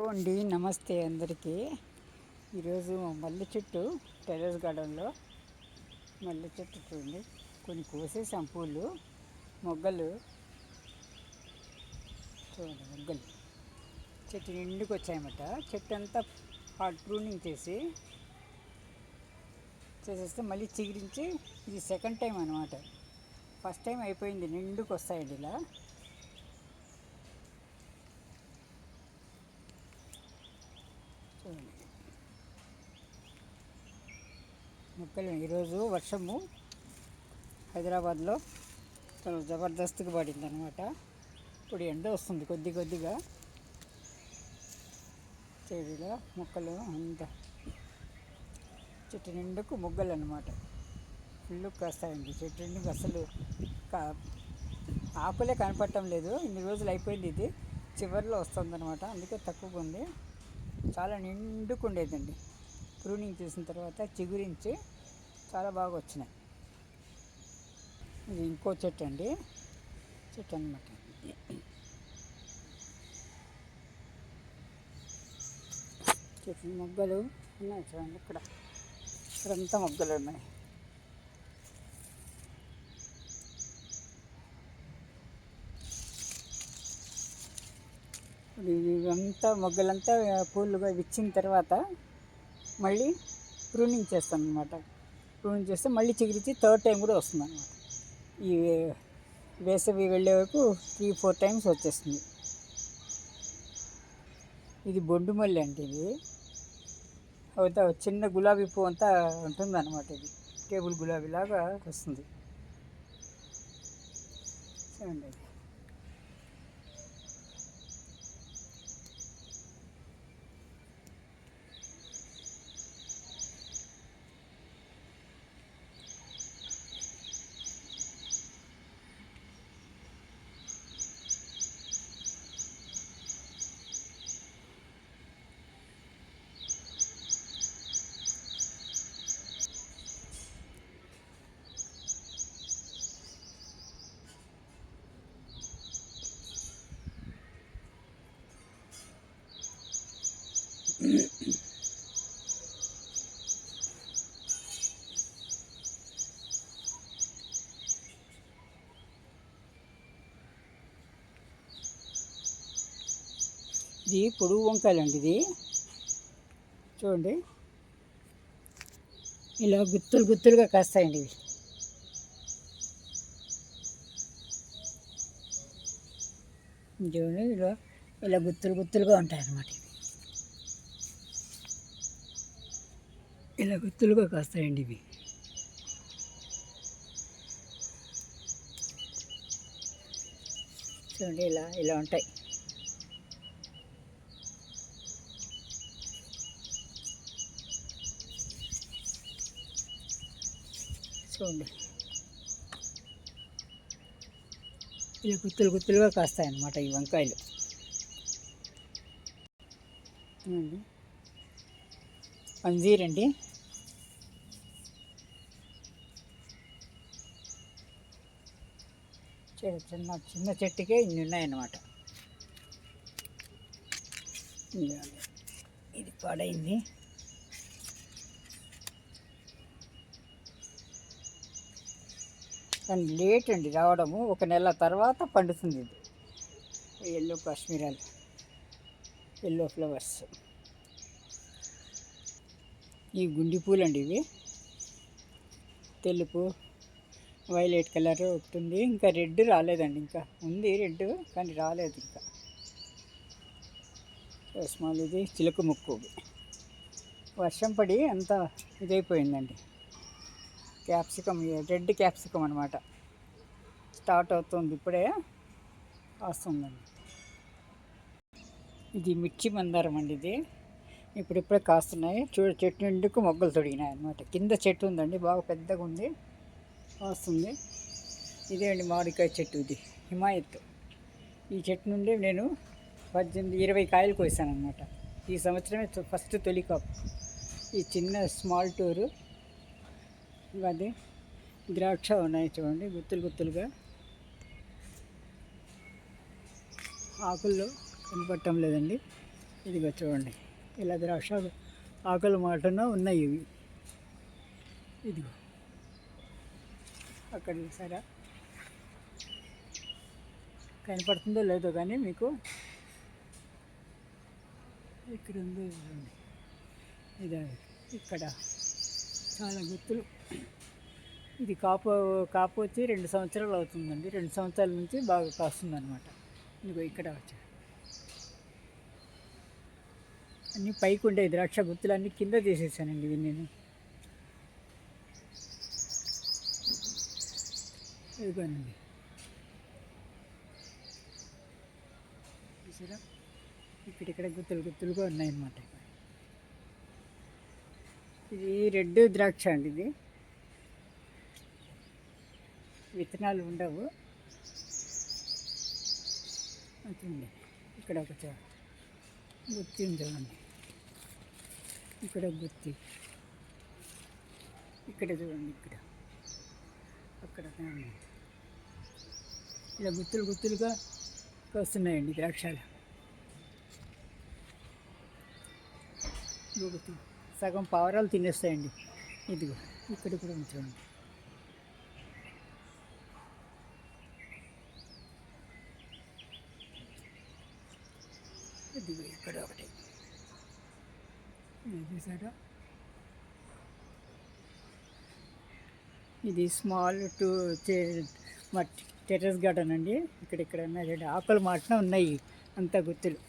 అండి నమస్తే అందరికీ. ఈరోజు మల్లె చెట్టు టెర్రస్ గార్డెన్లో మల్లె చెట్టు చూడండి, కొన్ని కోసేసాం పూలు, మొగ్గలు చూడండి, మొగ్గలు చెట్టు నిండుకు వచ్చాయన్నమాట. చెట్టు అంతా ప్రూనింగ్ చేసేస్తే మళ్ళీ చిగురించి, ఇది సెకండ్ టైం అనమాట. ఫస్ట్ టైం అయిపోయింది, నిండుకు వస్తాయండి ఇలా. చూడండి మొక్కలు. ఈరోజు వర్షము హైదరాబాద్లో చాలా జబర్దస్త్గా పడింది అనమాట. ఇప్పుడు ఎండ వస్తుంది కొద్ది కొద్దిగా. చెవిలో మొక్కలు అంత చెట్టు నిండుకు మొగ్గలు అనమాట. ఫుల్ కాస్తాయండి చెట్టు నిండుకు. అసలు ఆకులే కనపడటం లేదు, ఇన్ని రోజులు అయిపోయింది. ఇది చివరిలో వస్తుంది అనమాట, అందుకే తక్కువగా ఉంది. చాలా నిండుకు ఉండేదండి. ప్రూనింగ్ చేసిన తర్వాత చిగురించి చాలా బాగా వచ్చినాయి. ఇది ఇంకో చెట్టు అండి, చెట్టు అనమాట. చెట్టు మొగ్గలు ఉన్నాయి చూడండి, ఇక్కడంతా మొగ్గలు ఉన్నాయి. ఇవంతా మొగ్గలంతా పూలుగా విచ్చిన తర్వాత మళ్ళీ ప్రూనింగ్ చేస్తాను అనమాట. ప్రూనింగ్ చేస్తే మళ్ళీ చిగురించి థర్డ్ టైం కూడా వస్తుంది అనమాట. ఈ వేసవి వెళ్ళే వరకు 3-4 టైమ్స్ వచ్చేస్తుంది. ఇది బొండు మల్లె అంటే, ఇది అవుతా చిన్న గులాబీ పువ్వు అంతా ఉంటుంది అనమాట. ఇది టేబుల్ గులాబీ లాగా వస్తుంది చూడండి. ఇది పొడుగు వంకాయలండి. ఇది చూడండి, ఇలా గుత్తులు గుత్తులుగా కాస్తాయండి. ఇవి చూడండి, ఇలా గుత్తులు గుత్తులుగా ఉంటాయి అన్నమాట. ఇలా గుత్తులుగా కాస్తాయండి ఇవి. చూడండి, ఇలా ఉంటాయి. చూడండి, ఇలా గుత్తులు గుత్తులుగా కాస్తాయన్నమాట ఈ వంకాయలు. అంజీరండి, చిన్న చిన్న చెట్టుకే ఇన్ని ఉన్నాయన్నమాట. ఇది పాడైంది. కానీ లేట్ అండి రావడము, 1 నెల తర్వాత పండుతుంది. ఇది ఎల్లో కాశ్మీరాలు, ఎల్లో ఫ్లవర్స్. ఈ గుండి పూలు అండి, ఇవి తెలుపు వైలెట్ కలర్ ఒకటి ఉంది. ఇంకా రెడ్ రాలేదండి, ఇంకా ఉంది రెడ్ కానీ రాలేదు ఇంకా. స్మాల్ ఇది చిలుక ముక్కు. వర్షం పడి అంతా ఇదైపోయిందండి. క్యాప్సికమ్, రెడ్ క్యాప్సికమ్ అనమాట. స్టార్ట్ అవుతుంది, ఇప్పుడే కాస్తుందండి. ఇది మిర్చి మందారం అండి. ఇది ఇప్పుడిప్పుడే కాస్తున్నాయి. చెట్టు నిండుకు మొగ్గలు తొడిగినాయి అనమాట. కింద చెట్టు ఉందండి, బాగా పెద్దగా ఉంది, వస్తుంది. ఇదే అండి మామిడికాయ చెట్టు, ఇది హిమాయత్. ఈ చెట్టు నుండి నేను 18-20 కాయలు కోసాను అనమాట. ఈ సంవత్సరమే ఫస్ట్ తొలి కాపు. ఈ చిన్న స్మాల్ టూరు. అది ద్రాక్ష ఉన్నాయి చూడండి, గుత్తులు గుత్తులుగా. ఆకుల్లో కనపడటం లేదండి. ఇదిగో చూడండి, ఇలా ద్రాక్ష ఆకుల మాటన ఉన్నాయి ఇవి. ఇదిగో అక్కడ చూసారా, కనపడుతుందో లేదో కానీ మీకు, ఇక్కడ ఉందో చూడండి. ఇది ఇక్కడ చాలా గుర్తులు. ఇది కాపు వచ్చి 2 సంవత్సరాలు అవుతుందండి. 2 సంవత్సరాల నుంచి బాగా కాస్తుంది అనమాట. ఇదిగో ఇక్కడ వచ్చా అన్నీ పైకి ఉండే ద్రాక్ష గుత్తులు అన్నీ కింద తీసేసానండి ఇవి నేను. ఇదిగోనండి, చూసారా, ఇక్కడ గుత్తులుగా ఉన్నాయన్నమాట. ఇది రెడ్ ద్రాక్ష అండి. ఇది విత్తనాలు ఉండవు. అంతే. ఇక్కడ ఒక గుత్తి చూడండి, ఇక్కడ గుత్తి, ఇక్కడ చూడండి, ఇక్కడ అక్కడ ఇలా గుత్తులుగా వస్తున్నాయండి ద్రాక్షలు. గుత్తి సగం పావురాలు తినేస్తాయండి. ఇదిగో ఇక్కడ కూడా ఉంచండి. ఇదిగో ఇక్కడ ఒకటి చూసారా. ఇది స్మాల్ టెర్రస్ గార్డెన్ అండి. ఇక్కడ ఉన్నాయి ఆకులు మాటన ఉన్నాయి అంత గుత్తులు.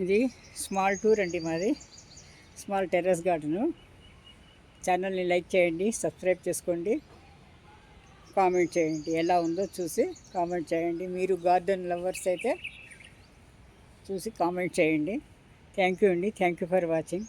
ఇది స్మాల్ టూర్ అండి మాది, స్మాల్ టెర్రస్ గార్డెను. ఛానల్ని లైక్ చేయండి, సబ్స్క్రైబ్ చేసుకోండి, కామెంట్ చేయండి. ఎలా ఉందో చూసి కామెంట్ చేయండి. మీరు గార్డెన్ లవర్స్ అయితే చూసి కామెంట్ చేయండి. థ్యాంక్ యూ అండి. Thank you for watching.